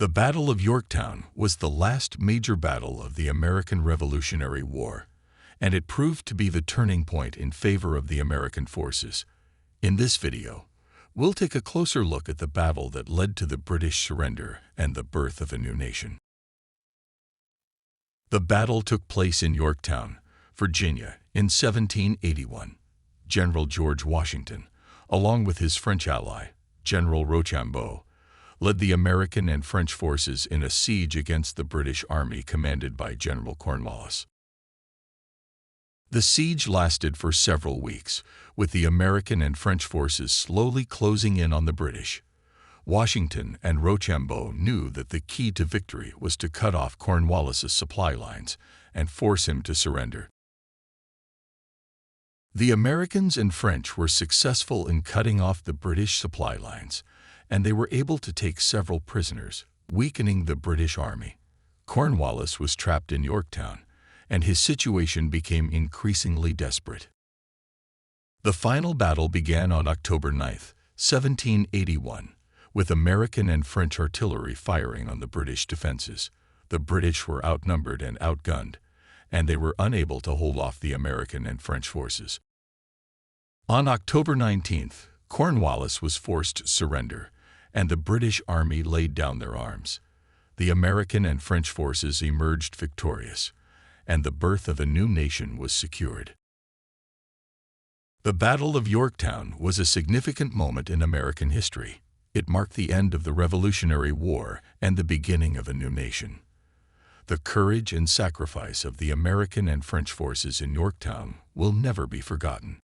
The Battle of Yorktown was the last major battle of the American Revolutionary War, and it proved to be the turning point in favor of the American forces. In this video, we'll take a closer look at the battle that led to the British surrender and the birth of a new nation. The battle took place in Yorktown, Virginia, in 1781. General George Washington, along with his French ally, General Rochambeau, led the American and French forces in a siege against the British Army commanded by General Cornwallis. The siege lasted for several weeks, with the American and French forces slowly closing in on the British. Washington and Rochambeau knew that the key to victory was to cut off Cornwallis's supply lines and force him to surrender. The Americans and French were successful in cutting off the British supply lines, and they were able to take several prisoners, weakening the British Army. Cornwallis was trapped in Yorktown, and his situation became increasingly desperate. The final battle began on October 9, 1781, with American and French artillery firing on the British defenses. The British were outnumbered and outgunned, and they were unable to hold off the American and French forces. On October 19th, Cornwallis was forced to surrender, and the British Army laid down their arms. The American and French forces emerged victorious, and the birth of a new nation was secured. The Battle of Yorktown was a significant moment in American history. It marked the end of the Revolutionary War and the beginning of a new nation. The courage and sacrifice of the American and French forces in Yorktown will never be forgotten.